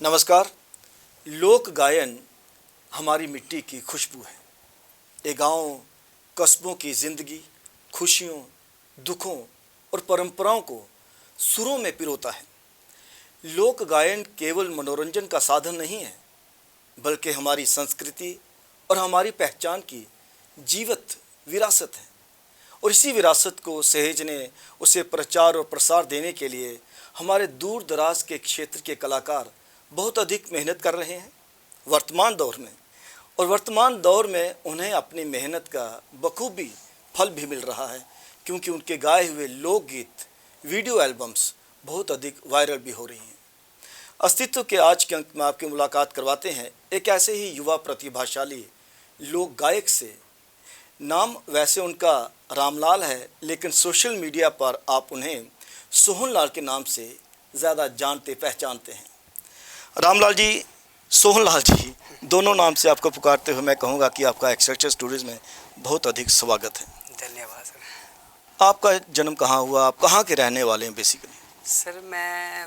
नमस्कार। लोक गायन हमारी मिट्टी की खुशबू है। ये गाँव कस्बों की ज़िंदगी, खुशियों, दुखों और परंपराओं को सुरों में पिरोता है। लोक गायन केवल मनोरंजन का साधन नहीं है, बल्कि हमारी संस्कृति और हमारी पहचान की जीवंत विरासत है। और इसी विरासत को सहेजने, उसे प्रचार और प्रसार देने के लिए हमारे दूर दराज के क्षेत्र के कलाकार बहुत अधिक मेहनत कर रहे हैं वर्तमान दौर में उन्हें अपनी मेहनत का बखूबी फल भी मिल रहा है, क्योंकि उनके गाए हुए लोकगीत, वीडियो एल्बम्स बहुत अधिक वायरल भी हो रही हैं। अस्तित्व के आज के अंक में आपकी मुलाकात करवाते हैं एक ऐसे ही युवा प्रतिभाशाली लोक गायक से। नाम वैसे उनका रामलाल है, लेकिन सोशल मीडिया पर आप उन्हें सोहनलाल के नाम से ज़्यादा जानते पहचानते हैं। रामलाल जी, सोहनलाल जी, दोनों नाम से आपको पुकारते हुए मैं कहूँगा कि आपका एक्सट्रा स्टूडियोज़ में बहुत अधिक स्वागत है। धन्यवाद सर। आपका जन्म कहाँ हुआ? आप कहाँ के रहने वाले हैं बेसिकली? सर मैं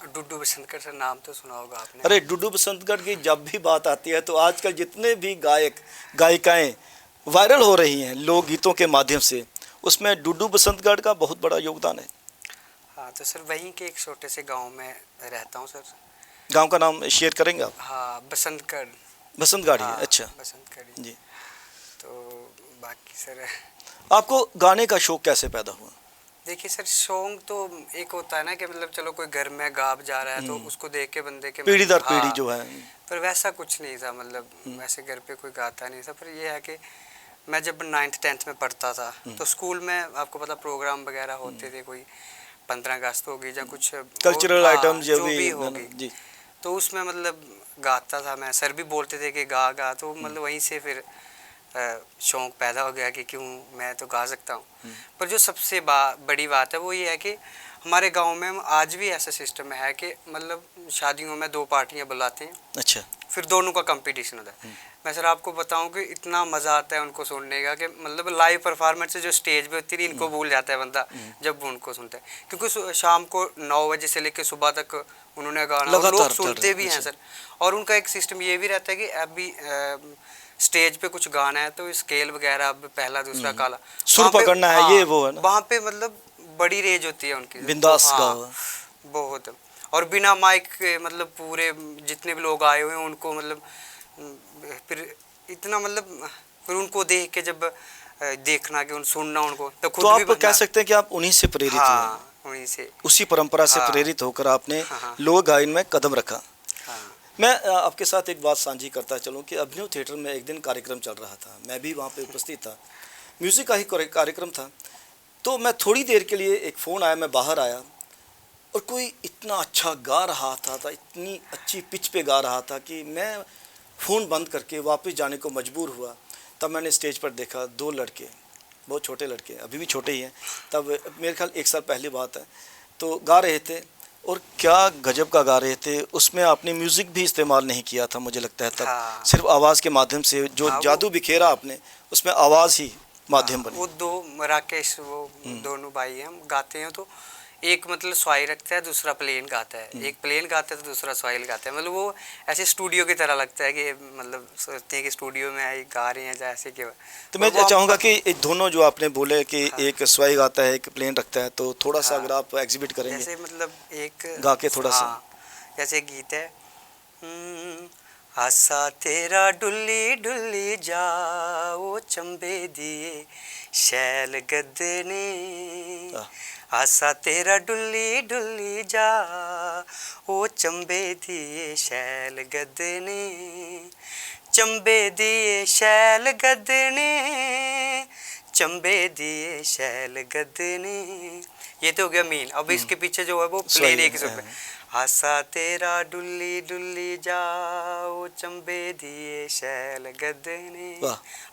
डुड्डू बसंतगढ़, सर नाम तो सुना होगा आपने। अरे, डुड्डू बसंतगढ़ की जब भी बात आती है तो आजकल जितने भी गायक गायिकाएँ वायरल हो रही हैं लोकगीतों के माध्यम से, उसमें डुड्डू बसंतगढ़ का बहुत बड़ा योगदान है। हाँ, तो सर वहीं के एक छोटे से गांव में रहता हूँ सर। गांव का नाम शेयर करेंगे आप? हाँ, बसंतगढ़। बसंतगढ़ ही? हाँ, अच्छा बसंतगढ़ जी। तो बाकी सर, आपको गाने का शौक कैसे पैदा हुआ? देखिए सर, शौक तो एक होता है ना कि मतलब चलो कोई घर में गा जा रहा है तो उसको देख के बंदे के पीढ़ी दर पीढ़ी हाँ, जो है। पर वैसा कुछ नहीं था, मतलब वैसे घर पे कोई गाता नहीं था। पर ये है कि मैं जब 9th 10th में पढ़ता था तो स्कूल में आपको पता प्रोग्राम वगैरह होते थे, कोई 15 अगस्त होगी या कुछ कल्चरल आइटम जो जो भी होगी होगी, जी, तो उसमें मतलब गाता था मैं। सर भी बोलते थे कि गा गा, तो मतलब वहीं से फिर शौक़ पैदा हो गया कि क्यों मैं तो गा सकता हूँ। पर जो सबसे बड़ी बात है वो ये है कि हमारे गांव में आज भी ऐसा सिस्टम है कि मतलब शादियों में 2 पार्टियां बुलाते हैं। अच्छा। फिर दोनों का कंपटीशन होता है। मैं सर आपको बताऊं कि इतना मज़ा आता है उनको सुनने का कि मतलब लाइव परफॉर्मेंस से जो स्टेज पे होती है इनको भूल जाता है बंदा जब वो उनको सुनता है, क्योंकि शाम को 9 बजे से लेकर सुबह तक उन्होंने गाना और लोग सुनते भी हैं सर। और उनका एक सिस्टम ये भी रहता है कि अभी स्टेज पे कुछ गाना है तो स्केल वगैरह अब पहला दूसरा काला सुर पकड़ना है, ये वो है ना, वहाँ पे मतलब बड़ी रेंज होती है उनकी, बिंदास हाँ, बहुत। और बिना माइक के मतलब पूरे जितने भी लोग आए हुए हैं उनको मतलब फिर इतना मतलब फिर उनको देख के जब देखना कि उन सुनना उनको तो खुद तो भी आप कह सकते हैं कि आप उन्हीं से प्रेरित हुए, उन्हीं से, उसी परंपरा से प्रेरित होकर आपने लोक गायन में कदम रखा। मैं आपके साथ एक बात साझी करता चलूँ कि अभिनव थिएटर में एक दिन कार्यक्रम चल रहा था, मैं भी वहाँ पे उपस्थित था, म्यूज़िक का ही कार्यक्रम था। तो मैं थोड़ी देर के लिए, एक फ़ोन आया, मैं बाहर आया और कोई इतना अच्छा गा रहा था इतनी अच्छी पिच पे गा रहा था कि मैं फ़ोन बंद करके वापस जाने को मजबूर हुआ। तब मैंने स्टेज पर देखा 2 लड़के, बहुत छोटे लड़के, अभी भी छोटे ही हैं, तब मेरे ख्याल 1 साल पहले बात है, तो गा रहे थे और क्या गजब का गा रहे थे। उसमें आपने म्यूज़िक भी इस्तेमाल नहीं किया था मुझे लगता है तब, सिर्फ आवाज़ के माध्यम से जो जादू बिखेरा आपने, उसमें आवाज़ ही माध्यम बनी। वो 2 राकेश, वो दोनों भाई हैं, हम गाते हैं तो एक मतलब स्वाई रखता है, दूसरा प्लेन गाता है, एक प्लेन गाता है तो दूसरा स्वाइल गाता है। मतलब वो ऐसे स्टूडियो की तरह लगता है कि मतलब सोचते हैं कि स्टूडियो में आई गा रहे हैं जैसे कि। तो मैं चाहूँगा कि दोनों जो आपने बोले कि एक स्वाई गाता है, एक प्लेन रखता है, तो थोड़ा सा अगर आप एग्जिबिट करेंगे जैसे मतलब एक गा के थोड़ा सा। जैसे गीत है, आसा तेरा डुल्ली डुल्ली जाओ चंबे दिए शैल गदने, आसा तेरा डुल्ली डुल्ली जा ओ चंबे दिए शैल गदने, चंबे दिए शैल गदने, चंबे दिए शैल गदने। ये तो हो गया मीन। अब इसके पीछे जो है वो प्लेन एक सुर पे, आसा तेरा डुल्ली डुल्ली जाओ चंबे दिए शैल गदने।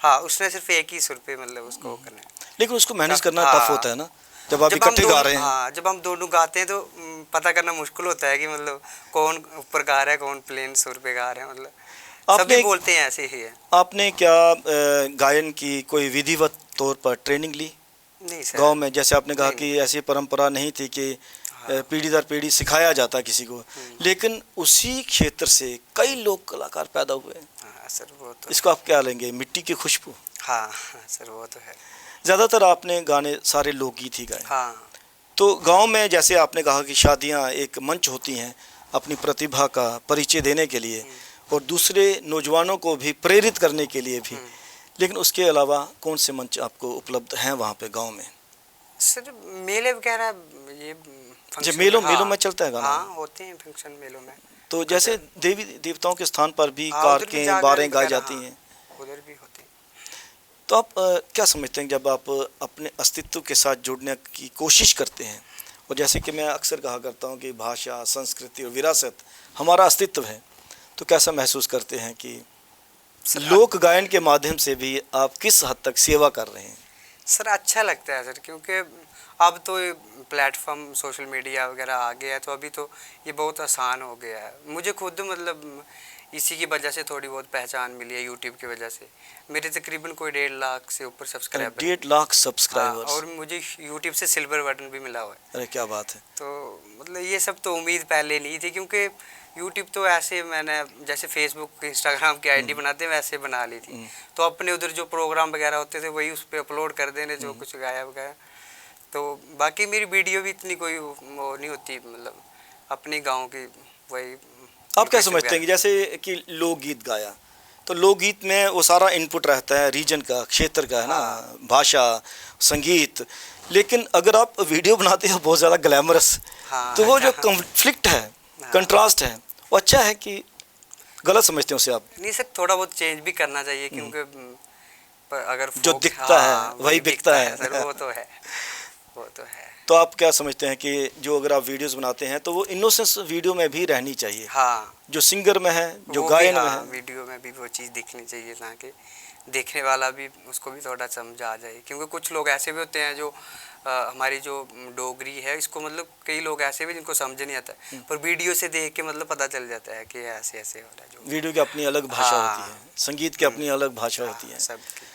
हाँ, उसने सिर्फ एक ही सुर पे मतलब उसको करना है, लेकिन उसको मैनेज करना टफ होता है ना, जब आप इकट्ठे गा रहे हैं। हाँ, जब हम दोनों गाते हैं तो पता करना मुश्किल होता है कि मतलब कौन ऊपर गा रहा है, कौन प्लेन सुर पे गा रहे हैं। मतलब सभी बोलते हैं ऐसे ही है। आपने क्या गायन की कोई विधिवत तौर पर ट्रेनिंग ली? नहीं सर, गांव में जैसे आपने कहा कि ऐसी परंपरा नहीं थी कि पीढ़ी दर पीढ़ी सिखाया जाता किसी को, लेकिन उसी क्षेत्र से कई लोग कलाकार पैदा हुए हैं। हाँ सर वो तो इसको आप क्या लेंगे, मिट्टी की खुशबू? हाँ सर वो तो है। ज़्यादातर आपने गाने सारे लोकगीत ही गाए। हाँ तो गांव में जैसे आपने कहा कि शादियां एक मंच होती हैं अपनी प्रतिभा का परिचय देने के लिए और दूसरे नौजवानों को भी प्रेरित करने के लिए भी, लेकिन उसके अलावा कौन से मंच आपको उपलब्ध हैं वहाँ पे गांव में? सर मेले वगैरह, ये जब मेलों में चलता है गाना? हाँ होते हैं फंक्शन मेलों में। तो जैसे देवी देवताओं के स्थान पर भी हाँ, उधर भी कारकें जागरण बारें गाई वगैरह, जाती हैं। उधर भी होते हैं। तो आप क्या समझते हैं जब आप अपने अस्तित्व के साथ जुड़ने की कोशिश करते हैं, और जैसे कि मैं अक्सर कहा करता हूँ कि भाषा, संस्कृति और विरासत हमारा अस्तित्व है, तो कैसा महसूस करते हैं कि लोक गायन के माध्यम से भी आप किस हद तक सेवा कर रहे हैं? सर अच्छा लगता है सर, क्योंकि अब तो ये प्लेटफॉर्म सोशल मीडिया वगैरह आ गया है, तो अभी तो ये बहुत आसान हो गया है। मुझे खुद मतलब इसी की वजह से थोड़ी बहुत पहचान मिली है, यूट्यूब की वजह से। मेरे तकरीबन कोई 1.5 लाख से ऊपर सब्सक्राइबर, 1.5 लाख हाँ, सब्सक्राइबर्स। और मुझे यूट्यूब से सिल्वर बटन भी मिला हुआ है। अरे क्या बात है। तो मतलब ये सब तो उम्मीद पहले नहीं थी, क्योंकि यूट्यूब तो ऐसे मैंने जैसे फेसबुक इंस्टाग्राम की आईडी बनाते हैं वैसे बना ली थी। तो अपने उधर जो प्रोग्राम वगैरह होते थे वही उस पर अपलोड कर देने, जो कुछ गाया वगैरह। तो बाकी मेरी वीडियो भी इतनी कोई वो नहीं होती, मतलब अपने गांव की वही। आप क्या समझते हैं कि जैसे कि लोकगीत गाया, तो लोकगीत में वो सारा इनपुट रहता है रीजन का, क्षेत्र का, है ना, भाषा, संगीत, लेकिन अगर आप वीडियो बनाते हो बहुत ज़्यादा ग्लैमरस, तो वो जो कॉन्फ्लिक्ट है, कंट्रास्ट है, वो अच्छा है कि गलत समझते हो उसे आप? नहीं सर, थोड़ा बहुत चेंज भी करना चाहिए, क्योंकि अगर जो दिखता है वही बिकता है। सर वो तो है, वो तो है। तो आप क्या समझते हैं कि जो अगर आप वीडियोस बनाते हैं तो वो इनोसेंस वीडियो में भी रहनी चाहिए? हाँ, जो सिंगर में है, जो गायन में है, वीडियो में भी वो चीज़ दिखनी चाहिए, ताकि देखने वाला भी उसको भी थोड़ा समझ आ जाए। क्योंकि कुछ लोग ऐसे भी होते हैं जो हमारी जो डोगरी है इसको, मतलब कई लोग ऐसे भी जिनको समझ नहीं आता, पर वीडियो से देख के मतलब पता चल जाता है कि ऐसे ऐसे हो रहा है। जो वीडियो की अपनी अलग भाषा होती है, संगीत की अपनी अलग भाषा होती है। सबकी।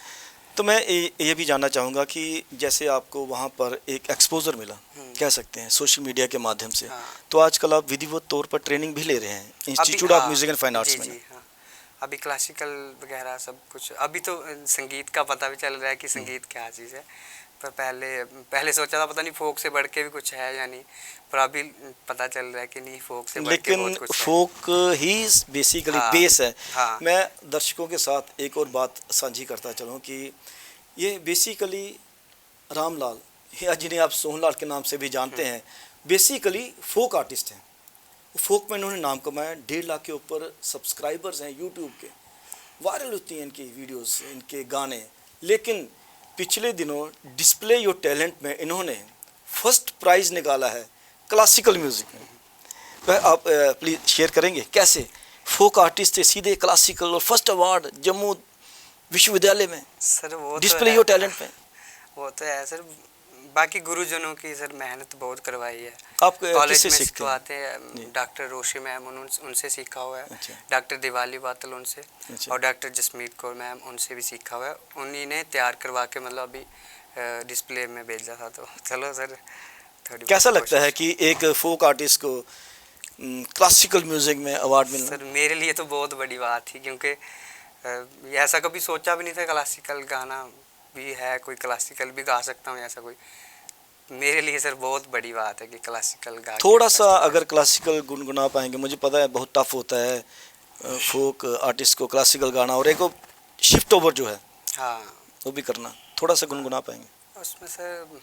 तो मैं ये भी जानना चाहूँगा कि जैसे आपको वहाँ पर एक एक्सपोजर मिला, कह सकते हैं, सोशल मीडिया के माध्यम से, तो आजकल आप विधिवत तौर पर ट्रेनिंग भी ले रहे हैं institute of music and fine arts में। अभी क्लासिकल वगैरह सब कुछ, अभी तो संगीत का पता भी चल रहा है कि संगीत क्या चीज़ है। पर पहले सोचा था पता नहीं फोक से बढ़ के भी कुछ है या नहीं, पर अभी पता चल रहा है कि नहीं, फोक से बढ़ के बहुत कुछ है। फोक ही बेसिकली बेस है। मैं दर्शकों के साथ एक और बात साझी करता चलूँ कि ये बेसिकली रामलाल, या जिन्हें आप सोहनलाल के नाम से भी जानते हैं, बेसिकली फोक आर्टिस्ट हैं। फोक में इन्होंने नाम कमाया, 1.5 लाख के ऊपर सब्सक्राइबर्स हैं यूट्यूब के, वायरल होती हैं इनकी वीडियोस, इनके गाने। लेकिन पिछले दिनों डिस्प्ले योर टैलेंट में इन्होंने फर्स्ट प्राइज़ निकाला है क्लासिकल म्यूज़िक में। वह आप प्लीज़ शेयर करेंगे कैसे फोक आर्टिस्ट थे सीधे क्लासिकल, और फर्स्ट अवार्ड जम्मू विश्वविद्यालय में सर, वो डिस्प्ले योर टैलेंट में? वो तो है सर, बाकी गुरुजनों की सर मेहनत बहुत करवाई है। आप कॉलेज में सिखवाते हैं, डॉक्टर रोशी मैम उनसे सीखा हुआ है, डॉक्टर दिवाली बातल उनसे, और डॉक्टर जसमीत कौर मैम उनसे भी सीखा हुआ है। उन्हीं ने तैयार करवा के मतलब अभी डिस्प्ले में भेजा था। तो चलो सर, कैसा लगता है कि एक फोक आर्टिस्ट को क्लासिकल म्यूजिक में अवार्ड मिलना? सर मेरे लिए तो बहुत बड़ी बात थी, क्योंकि ऐसा कभी सोचा भी नहीं था। क्लासिकल गाना भी है, कोई क्लासिकल भी गा सकता हूँ, ऐसा कोई मेरे लिए सर बहुत बड़ी बात है कि क्लासिकल गा। थोड़ा सा अगर क्लासिकल गुनगुना पाएंगे, मुझे पता है बहुत टफ होता है फोक आर्टिस्ट को क्लासिकल गाना, और एक वो शिफ्ट ओवर जो है, हाँ, वो भी करना, थोड़ा सा गुनगुना पाएंगे? उसमें सर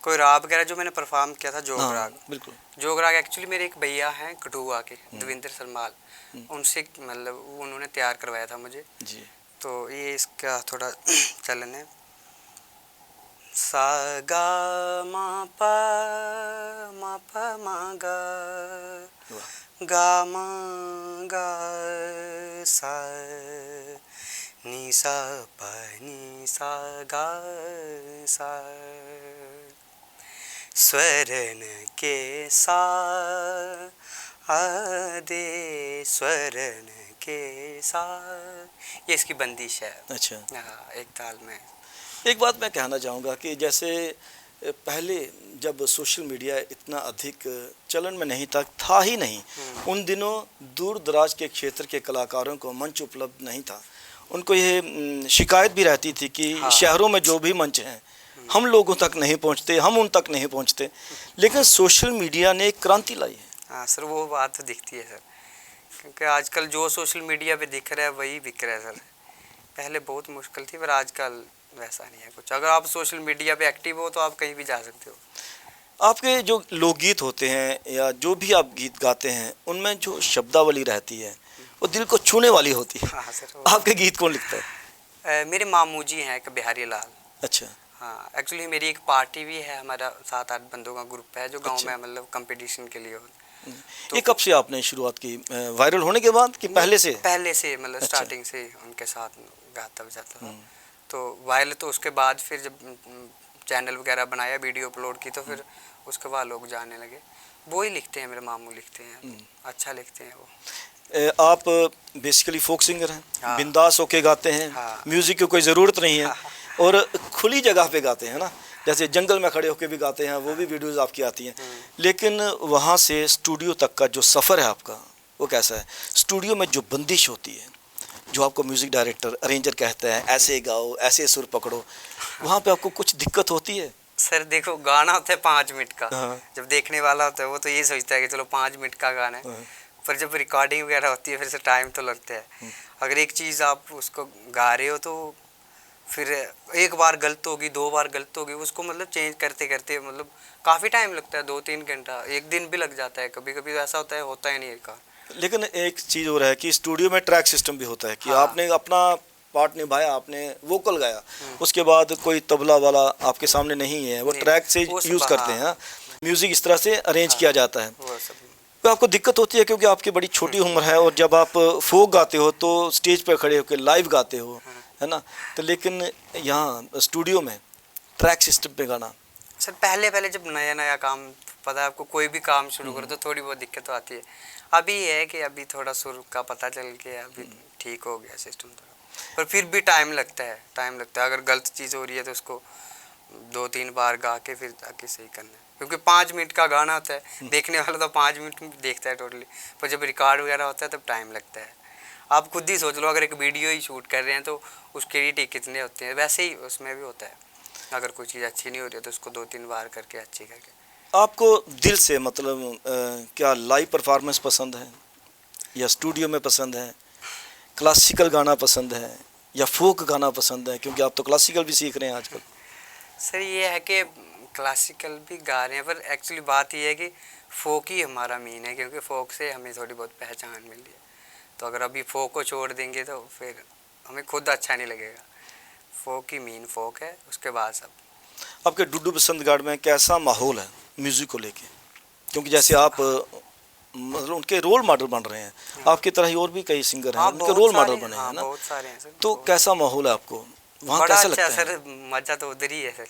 कोई राग वगैरह जो मैंने परफॉर्म किया था, जोग राग। बिल्कुल, जोग राग एक्चुअली मेरे एक भैया हैं कठुआ के, देवेंद्र सरमाल, उनसे मतलब उन्होंने तैयार करवाया था मुझे जी। तो ये इसका थोड़ा चलन है, सा गा मा पा मा गा, गा मा गा सा, नी सा पा नी सा गा सा, स्वरन के सा आदे स्वरन के सा, ये इसकी बंदिश है। अच्छा, हाँ, एक ताल में। एक बात मैं कहना चाहूँगा कि जैसे पहले जब सोशल मीडिया इतना अधिक चलन में नहीं था ही नहीं, उन दिनों दूर दराज के क्षेत्र के कलाकारों को मंच उपलब्ध नहीं था। उनको ये शिकायत भी रहती थी कि हाँ। शहरों में जो भी मंच हैं हम लोगों तक नहीं पहुंचते, हम उन तक नहीं पहुंचते, लेकिन सोशल मीडिया ने एक क्रांति लाई है। हाँ सर, वो बात तो दिखती है सर, क्योंकि आजकल जो सोशल मीडिया पे दिख रहा है वही बिक रहा है सर। पहले बहुत मुश्किल थी, पर आजकल वैसा नहीं है कुछ। अगर आप सोशल मीडिया पे एक्टिव हो तो आप कहीं भी जा सकते हो। आपके जो लोकगीत होते हैं या जो भी आप गीत गाते हैं, उनमें जो शब्दावली रहती है वो दिल को छूने वाली होती है। हाँ सर, आपके गीत कौन लिखता है? मेरे मामू जी हैं एक, बिहारी लाल। अच्छा। हाँ, एक्चुअली मेरी एक पार्टी भी है, हमारा 7-8 बंदों का ग्रुप है जो गांव अच्छा। में मतलब कंपटीशन के लिए हो। ये कब से आपने शुरुआत की, वायरल होने के बाद कि पहले से? पहले से, मतलब अच्छा। स्टार्टिंग से उनके साथ गाता बजाता था। तो वायरल तो उसके बाद फिर जब चैनल वगैरह बनाया, वीडियो अपलोड की, तो फिर उसके बाद लोग जानने लगे। वो ही लिखते हैं, मेरे मामू लिखते हैं, अच्छा लिखते हैं वो। आप बेसिकली फोक सिंगर हैं। हाँ। बिंदास होके गाते हैं। हाँ। म्यूजिक की कोई ज़रूरत नहीं है। हाँ। और खुली जगह पे गाते हैं ना, जैसे जंगल में खड़े होके भी गाते हैं, वो भी वीडियोस आपकी आती हैं। लेकिन वहाँ से स्टूडियो तक का जो सफ़र है आपका, वो कैसा है? स्टूडियो में जो बंदिश होती है, जो आपको म्यूज़िक डायरेक्टर, अरेंजर कहता है ऐसे गाओ, ऐसे सुर पकड़ो, वहाँ पे आपको कुछ दिक्कत होती है? सर देखो, गाना होता है 5 मिनट का। हाँ। जब देखने वाला होता है वो तो ये सोचता है कि चलो 5 मिनट का गाना है। हाँ। पर जब रिकॉर्डिंग वगैरह होती है फिर से टाइम तो लगता है। अगर एक चीज़ आप उसको गा रहे हो तो फिर एक बार गलत होगी, 2 बार गलत होगी, उसको मतलब चेंज करते करते मतलब काफ़ी टाइम लगता है, 2-3 घंटा, 1 दिन भी लग जाता है। कभी कभी ऐसा होता है नहीं एक का। लेकिन एक चीज़ हो रहा है कि स्टूडियो में ट्रैक सिस्टम भी होता है कि हाँ। आपने अपना पार्ट निभाया, आपने वोकल गाया, उसके बाद कोई तबला वाला आपके सामने नहीं है, वो नहीं, ट्रैक से वो सब, यूज़ करते हैं। म्यूज़िक इस तरह से अरेंज हाँ, किया जाता है। वो सब। तो आपको दिक्कत होती है क्योंकि आपकी बड़ी छोटी उम्र है, और जब आप फोक गाते हो तो स्टेज पर खड़े होकर लाइव गाते हो, है ना? तो लेकिन यहाँ स्टूडियो में ट्रैक सिस्टम पे गाना। सर पहले पहले जब नया नया काम, पता है आपको, कोई भी काम शुरू करो तो थोड़ी बहुत दिक्कत तो आती है। अभी है कि अभी थोड़ा सुर का पता चल के अभी ठीक हो गया सिस्टम थोड़ा, पर फिर भी टाइम लगता है। अगर गलत चीज़ हो रही है तो उसको 2-3 बार गा के फिर आके सही करना है, क्योंकि 5 मिनट का गाना होता है। देखने वाला तो 5 मिनट में देखता है टोटली, पर जब रिकॉर्ड वगैरह होता है तब टाइम लगता है। आप खुद ही सोच लो, अगर एक वीडियो ही शूट कर रहे हैं तो उसके एडिट कितने होते हैं, वैसे ही उसमें भी होता है। अगर कोई चीज़ अच्छी नहीं हो रही है तो उसको 2-3 बार करके अच्छी करके। आपको दिल से मतलब क्या लाइव परफॉर्मेंस पसंद है या स्टूडियो में पसंद है, क्लासिकल गाना पसंद है या फोक गाना पसंद है? क्योंकि आप तो क्लासिकल भी सीख रहे हैं आजकल। सर ये है कि क्लासिकल भी गा रहे हैं, पर एक्चुअली बात ये है कि फोक ही हमारा मेन है, क्योंकि फोक से हमें थोड़ी बहुत पहचान मिल रही है। तो अगर अभी फोक को छोड़ देंगे तो फिर हमें खुद अच्छा नहीं लगेगा। फोक ही मेन फोक है, उसके बाद सब। आपके डुड्डू बसंतगढ़ में कैसा माहौल है म्यूज़िक को लेके? क्योंकि जैसे आप मतलब उनके रोल मॉडल बन रहे हैं, आपकी तरह ही और भी कई सिंगर हैं, हाँ, उनके रोल मॉडल बने हाँ, हैं ना? बहुत सारे हैं सर। तो कैसा माहौल है आपको वहाँ, बड़ा कैसा अच्छा लगता है? सर, मज़ा तो उधर ही है सर,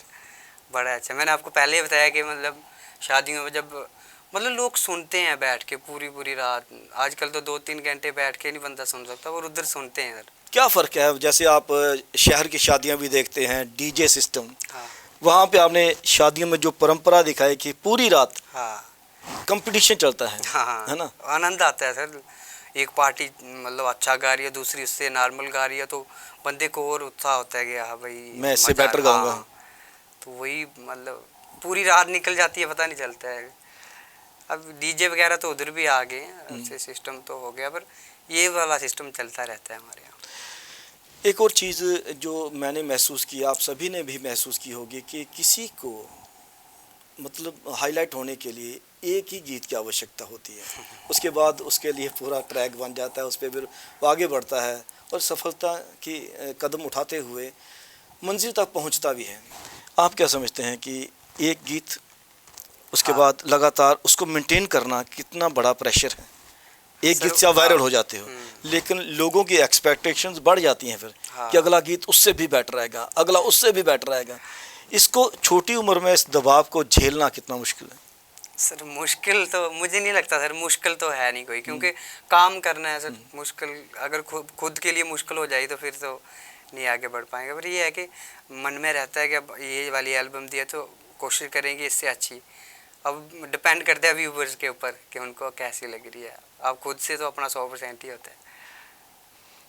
बड़ा अच्छा। मैंने आपको पहले ही बताया कि मतलब शादियों में जब मतलब लोग सुनते हैं बैठ के पूरी रात। आजकल तो 2-3 घंटे बैठ के नहीं बंदा सुन सकता, और उधर सुनते हैं सर। क्या फ़र्क है? जैसे आप शहर की शादियाँ भी देखते हैं, डीजे सिस्टम, हाँ वहाँ पे आपने शादियों में जो परंपरा दिखाई कि पूरी रात हाँ कंपटीशन चलता है, हाँ, है ना? आनंद आता है सर। एक पार्टी मतलब अच्छा गा रही है, दूसरी उससे नॉर्मल गा रही है, तो बंदे को और उत्साह होता है कि हाँ भाई मैं इससे मजा। बेटर गाऊंगा। हाँ, तो वही मतलब पूरी रात निकल जाती है, पता नहीं चलता है। अब डीजे वगैरह तो उधर भी आ गए हैं, ऐसे सिस्टम तो हो गया, पर ये वाला सिस्टम चलता रहता है हमारे यहाँ। एक और चीज़ जो मैंने महसूस की, आप सभी ने भी महसूस की होगी, कि किसी को मतलब हाईलाइट होने के लिए एक ही गीत की आवश्यकता होती है, उसके बाद उसके लिए पूरा ट्रैक बन जाता है, उस पर फिर वो आगे बढ़ता है और सफलता की कदम उठाते हुए मंजिल तक पहुंचता भी है। आप क्या समझते हैं कि एक गीत, उसके हाँ। बाद लगातार उसको मेंटेन करना कितना बड़ा प्रेशर है? एक गीत से आप वायरल हो जाते हो, लेकिन लोगों की एक्सपेक्टेशंस बढ़ जाती हैं फिर, हाँ। कि अगला गीत उससे भी बेटर आएगा, अगला उससे भी बेटर आएगा। इसको छोटी उम्र में इस दबाव को झेलना कितना मुश्किल है? सर मुश्किल तो मुझे नहीं लगता सर, मुश्किल तो है नहीं कोई, क्योंकि काम करना है सर। मुश्किल अगर खुद के लिए मुश्किल हो जाए तो फिर तो नहीं आगे बढ़ पाएंगे। पर ये है कि मन में रहता है कि अब ये वाली एल्बम दी है तो कोशिश करेंगे इससे अच्छी। अब डिपेंड करता है व्यूवर्स के ऊपर कि उनको कैसी लग रही है। अब खुद से तो अपना 100% ही होता है।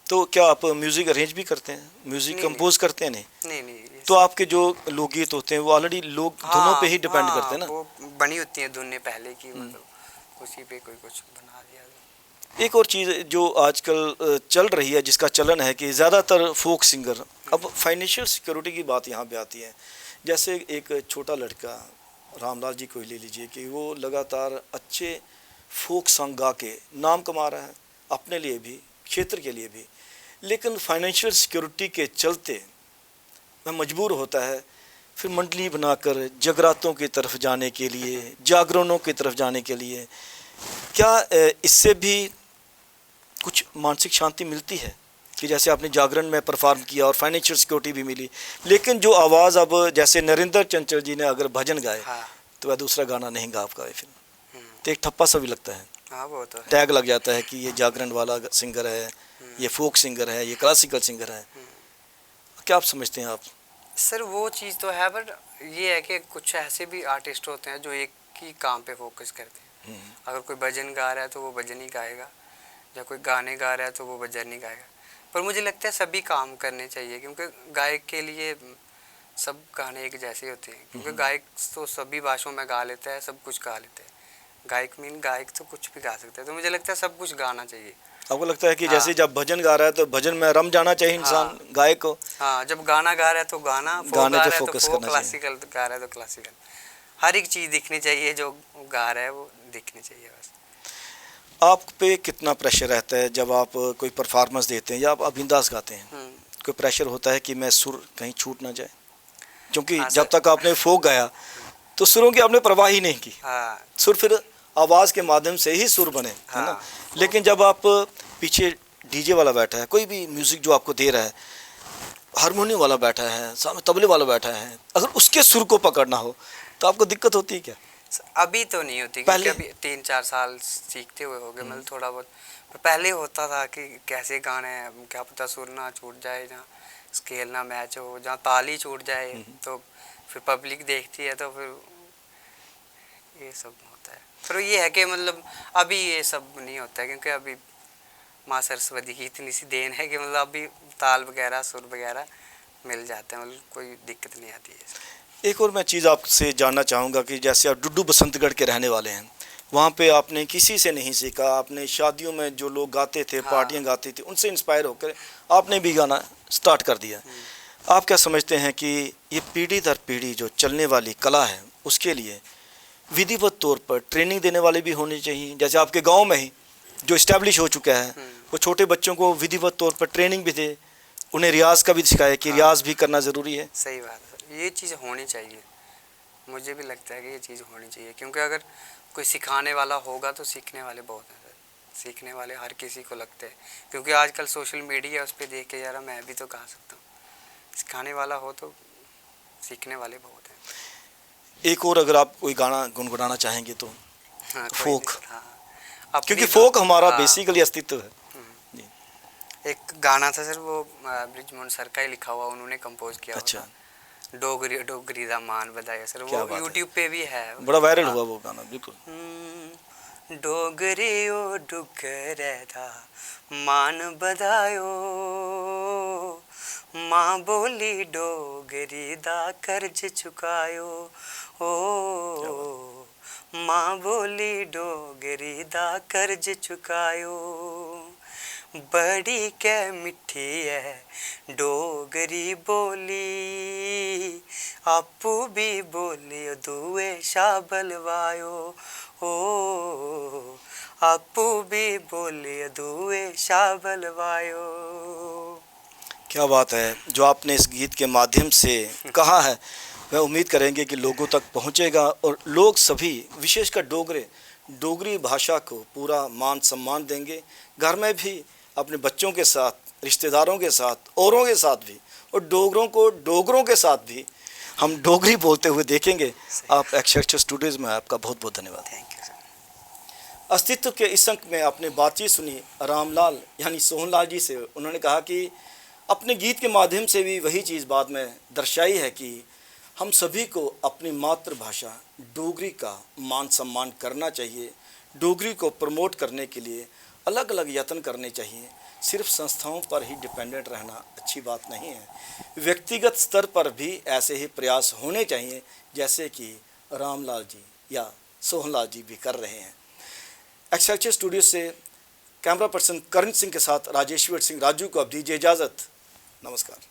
तो क्या आप म्यूज़िक अरेंज भी करते हैं, म्यूज़िक नहीं, कंपोज करते हैं? नहीं, नहीं ये तो आपके जो लोकगीत होते हैं वो ऑलरेडी लोग धुनों पे ही डिपेंड करते हैं ना? वो बनी होती है धुनें पहले की, मतलब उसी पे कोई कुछ बना दिया। एक और चीज़ जो आजकल चल रही है, जिसका चलन है कि ज़्यादातर फोक सिंगर, अब फाइनेंशियल सिक्योरिटी की बात यहाँ पे आती है। जैसे एक छोटा लड़का रामलाल जी को ही ले लीजिए कि वो लगातार अच्छे फोक सॉन्ग गा के नाम कमा रहा है, अपने लिए भी, क्षेत्र के लिए भी, लेकिन फाइनेंशियल सिक्योरिटी के चलते वह मजबूर होता है फिर मंडली बनाकर जगरातों की तरफ जाने के लिए, जागरणों की तरफ जाने के लिए। क्या इससे भी कुछ मानसिक शांति मिलती है कि जैसे आपने जागरण में परफॉर्म किया और फाइनेंशियल सिक्योरिटी भी मिली, लेकिन जो आवाज़ अब जैसे नरेंद्र चंचल जी ने अगर भजन गाए तो वह दूसरा गाना नहीं गा पाए, फिर तो एक ठप्पा सा भी लगता है, वो तो टैग लग जाता है कि ये जागरण वाला सिंगर है, ये फोक सिंगर है, ये क्लासिकल सिंगर है। क्या आप समझते हैं आप? सर वो चीज़ तो है, बट ये है कि कुछ ऐसे भी आर्टिस्ट होते हैं जो एक ही काम पे फोकस करते हैं। अगर कोई भजन गा रहा है तो वो भजन ही गाएगा, या कोई गाने गा रहा है तो वो भजन नहीं गाएगा। पर मुझे लगता है सभी काम करने चाहिए, क्योंकि गायक के लिए सब गाने एक जैसे होते हैं, क्योंकि गायक तो सभी भाषाओं में गा लेता है, सब कुछ गा लेता है। गायक तो कुछ भी गा सकता है, तो मुझे लगता है सब कुछ गाना चाहिए। आपको लगता है कि जैसे जब भजन गा रहा है तो भजन में रम जाना चाहिए इंसान, गायक को? हाँ, जब गाना गा रहा है तो गाना, फोक गा रहा है तो फोक, क्लासिकल गा रहा है तो क्लासिकल, हर एक चीज़ दिखनी चाहिए, जो गा रहा है वो दिखनी चाहिए बस। आप पे कितना प्रेशर रहता है जब आप कोई परफॉर्मेंस देते हैं या आप बिंदास गाते हैं? कोई प्रेशर होता है कि मैं सुर कहीं छूट ना जाए? क्योंकि जब तक आपने फोक गाया तो सुरों की आपने परवाह ही नहीं की। सुर फिर आवाज़ के माध्यम से ही सुर बने, है ना? लेकिन जब आप पीछे डीजे वाला बैठा है, कोई भी म्यूज़िक जो आपको दे रहा है, हारमोनियम वाला बैठा है, सामने तबले वाला बैठा है, अगर उसके सुर को पकड़ना हो तो आपको दिक्कत होती है क्या? अभी तो नहीं होती, क्योंकि अभी 3-4 साल सीखते हुए हो गए, मतलब थोड़ा बहुत। पहले होता था कि कैसे गाने हैं, क्या पता सुर ना छूट जाए, जहाँ स्केल ना मैच हो, जहाँ ताली छूट जाए, तो फिर पब्लिक देखती है तो फिर ये सब होता है। फिर ये है कि मतलब अभी ये सब नहीं होता है, क्योंकि अभी माँ सरस्वती की इतनी सी देन है कि मतलब अभी ताल वगैरह सुर वगैरह मिल जाते हैं, मतलब कोई दिक्कत नहीं आती है। एक और मैं चीज़ आपसे जानना चाहूँगा कि जैसे आप डुड्डू बसंतगढ़ के रहने वाले हैं, वहाँ पे आपने किसी से नहीं सीखा, आपने शादियों में जो लोग गाते थे, पार्टियाँ गाती थी, उनसे इंस्पायर होकर आपने भी गाना स्टार्ट कर दिया। आप क्या समझते हैं कि ये पीढ़ी दर पीढ़ी जो चलने वाली कला है, उसके लिए विधिवत तौर पर ट्रेनिंग देने वाले भी होने चाहिए? जैसे आपके गाँव में ही जो इस्टेब्लिश हो चुका है, वो छोटे बच्चों को विधिवत तौर पर ट्रेनिंग भी दे, उन्हें रियाज का भी सिखाए कि रियाज भी करना ज़रूरी है। सही बात है, ये चीज़ होनी चाहिए। मुझे भी लगता है कि ये चीज़ होनी चाहिए, क्योंकि अगर कोई सिखाने वाला होगा तो सीखने वाले बहुत हैं। सीखने वाले हर किसी को लगते हैं, क्योंकि आजकल सोशल मीडिया उस पर देख के यार मैं भी तो गा सकता हूँ। सिखाने वाला हो तो सीखने वाले बहुत हैं। एक और अगर आप कोई गाना गुनगुनाना चाहेंगे तो? फोक, क्योंकि तो, फोक हमारा बेसिकली अस्तित्व है। एक गाना था सर, वो ब्रिजमोहन सर का ही लिखा हुआ, उन्होंने कंपोज किया। अच्छा, डोगरी डोगरी दा मान बधाया सर, वो यूट्यूब पे भी है, बड़ा वायरल हुआ वो गाना। बिल्कुल। डोगरी ओ डुगरे दा मान बधायो, माँ बोली डोगरी दा कर्ज चुकायो, ओ माँ बोली डोगरी दा कर्ज चुकायो। बड़ी कै मिठी है डोगरी बोली, आपू भी बोलियो दुए शाबल वायो, ओ आपू भी बोलियो दुए शाबल वायो। क्या बात है जो आपने इस गीत के माध्यम से कहा है, मैं उम्मीद करेंगे कि लोगों तक पहुंचेगा और लोग सभी विशेषकर डोगरी भाषा को पूरा मान सम्मान देंगे। घर में भी अपने बच्चों के साथ, रिश्तेदारों के साथ, औरों के साथ भी, और डोगरों के साथ भी हम डोगरी बोलते हुए देखेंगे। आप एक्सएक्चर स्टूडियोज़ में आपका बहुत बहुत धन्यवाद। Thank you sir. अस्तित्व के इस अंक में आपने बातचीत सुनी रामलाल यानी सोहनलाल जी से। उन्होंने कहा कि अपने गीत के माध्यम से भी वही चीज़ बाद में दर्शाई है कि हम सभी को अपनी मातृभाषा डोगरी का मान सम्मान करना चाहिए। डोगरी को प्रमोट करने के लिए अलग अलग यत्न करने चाहिए। सिर्फ संस्थाओं पर ही डिपेंडेंट रहना अच्छी बात नहीं है। व्यक्तिगत स्तर पर भी ऐसे ही प्रयास होने चाहिए जैसे कि रामलाल जी या सोहनलाल जी भी कर रहे हैं। एक्सएचए स्टूडियो से कैमरा पर्सन करण सिंह के साथ राजेश्वर सिंह राजू को अब दीजिए इजाज़त। नमस्कार।